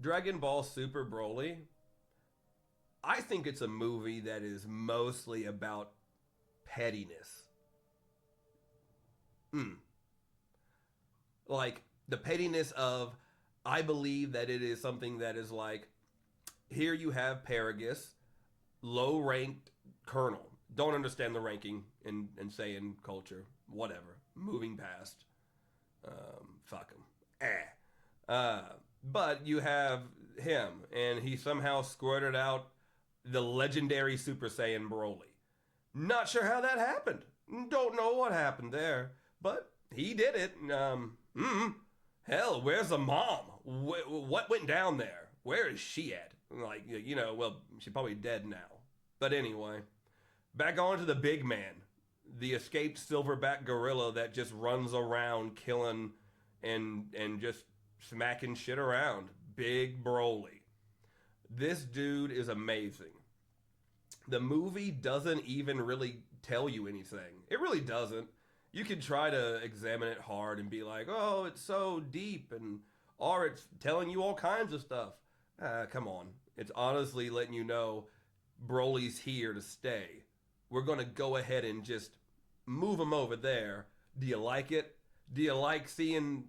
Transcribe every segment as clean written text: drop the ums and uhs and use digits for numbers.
Dragon Ball Super Broly, I think it's a movie that is mostly about pettiness. Mm. Like the pettiness of, I believe that it is something that is like, here you have Paragus, low ranked colonel. Don't understand the ranking in Saiyan culture. Whatever. Moving past. Fuck him. Uh, but you have him, and he somehow squirted out the legendary Super Saiyan Broly. Not sure how that happened. Don't know what happened there, but he did it. Hell, where's the mom? What went down there? Where is she at? Like, well, she's probably dead now. But anyway, back on to the big man, the escaped silverback gorilla that just runs around killing and just smacking shit around. Big Broly. This dude is amazing. The movie doesn't even really tell you anything. It really doesn't. You can try to examine it hard and be like, oh, it's so deep, or it's telling you all kinds of stuff. Come on. It's honestly letting you know Broly's here to stay. We're going to go ahead and just move him over there. Do you like it? Do you like seeing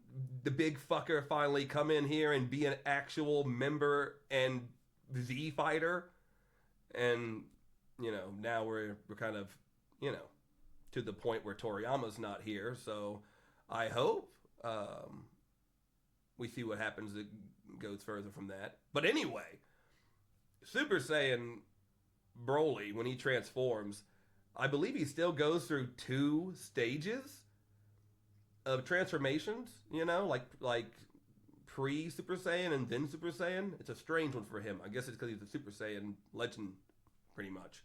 the big fucker finally come in here and be an actual member and Z fighter? And, now we're kind of, to the point where Toriyama's not here. So I hope we see what happens that goes further from that. But anyway, Super Saiyan Broly, when he transforms, I believe he still goes through 2 stages of transformations, like pre Super Saiyan and then Super Saiyan. It's a strange one for him. I guess it's because he's a Super Saiyan legend, pretty much.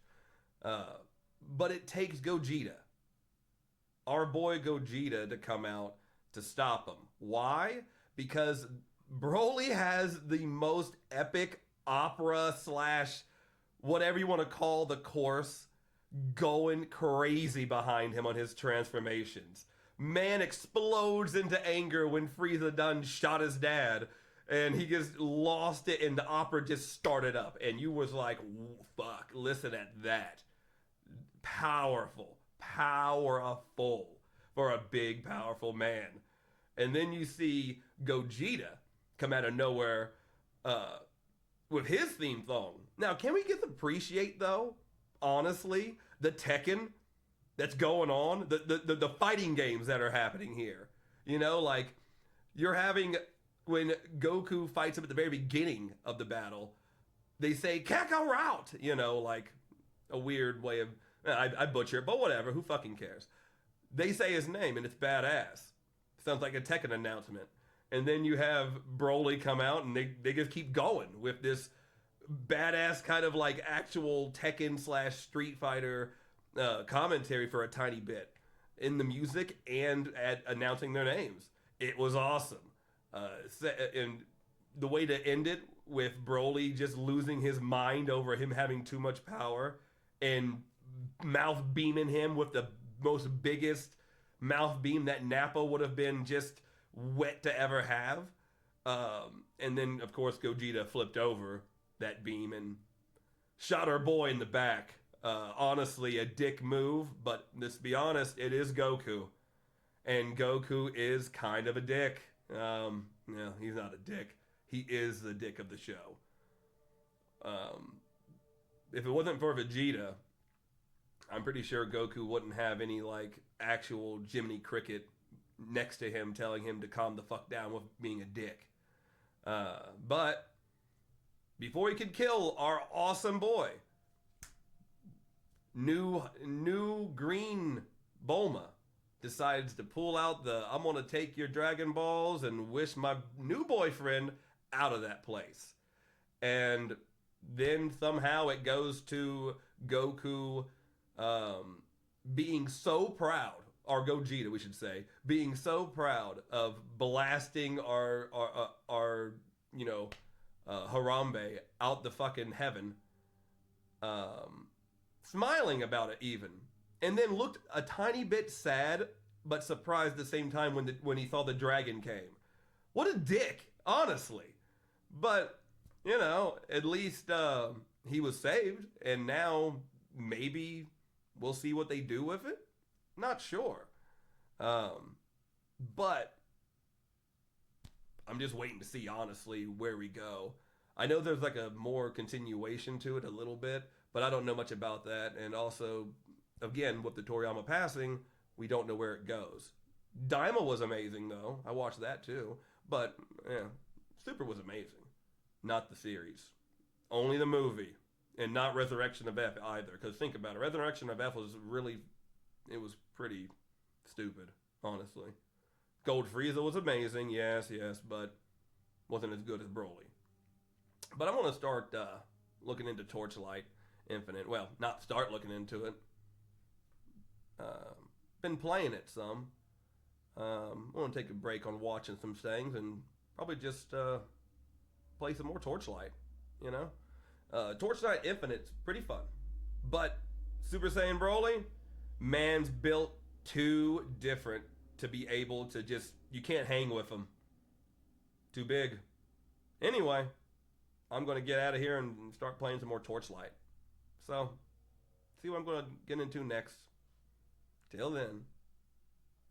But it takes Gogeta, our boy Gogeta, to come out to stop him. Why? Because Broly has the most epic opera slash whatever you want to call the course going crazy behind him on his transformations. Man explodes into anger when Frieza done shot his dad, and he just lost it, and the opera just started up, and you was like, fuck, listen at that. Powerful for a big, powerful man. And then you see Gogeta come out of nowhere with his theme song. Now, can we just appreciate, though, honestly, the Tekken that's going on, the fighting games that are happening here? Like, you're having, when Goku fights him at the very beginning of the battle, they say, Kakarot! Like a weird way of, I butcher it, but whatever, who fucking cares? They say his name, and it's badass. Sounds like a Tekken announcement. And then you have Broly come out, and they just keep going with this badass kind of like actual Tekken slash Street Fighter commentary for a tiny bit in the music and at announcing their names. It was awesome. And the way to end it with Broly just losing his mind over him having too much power and mouth beaming him with the most biggest mouth beam that Nappa would have been just wet to ever have. And then, of course, Gogeta flipped over that beam and shot our boy in the back. Honestly, a dick move, but let's be honest, it is Goku. And Goku is kind of a dick. No, he's not a dick. He is the dick of the show. If it wasn't for Vegeta, I'm pretty sure Goku wouldn't have any, like, actual Jiminy Cricket next to him telling him to calm the fuck down with being a dick. But before he could kill our awesome boy, new green Bulma decides to pull out the I'm gonna take your Dragon Balls and wish my new boyfriend out of that place. And then somehow it goes to Goku being so proud, or Gogeta we should say, being so proud of blasting our Harambe out the fucking heaven, smiling about it even, and then looked a tiny bit sad but surprised at the same time when he saw the dragon came. What a dick, honestly. But at least he was saved, and now maybe we'll see what they do with it. Not sure. Um, but I'm just waiting to see, honestly, where we go. I know there's like a more continuation to it a little bit, but I don't know much about that. And also, again, with the Toriyama passing, we don't know where it goes. Daima was amazing, though. I watched that too. But, yeah, Super was amazing. Not the series. Only the movie. And not Resurrection of F either. Because think about it. Resurrection of F was really, it was pretty stupid, honestly. Gold Frieza was amazing, yes, but wasn't as good as Broly. But I want to start looking into Torchlight Infinite. Well, not start looking into it. Been playing it some. I want to take a break on watching some things and probably just play some more Torchlight. You know, Torchlight Infinite's pretty fun, but Super Saiyan Broly, man's built too different to be able to just you can't hang with him. Too big. Anyway, I'm gonna get out of here and start playing some more Torchlight. So, see what I'm gonna get into next. Till then.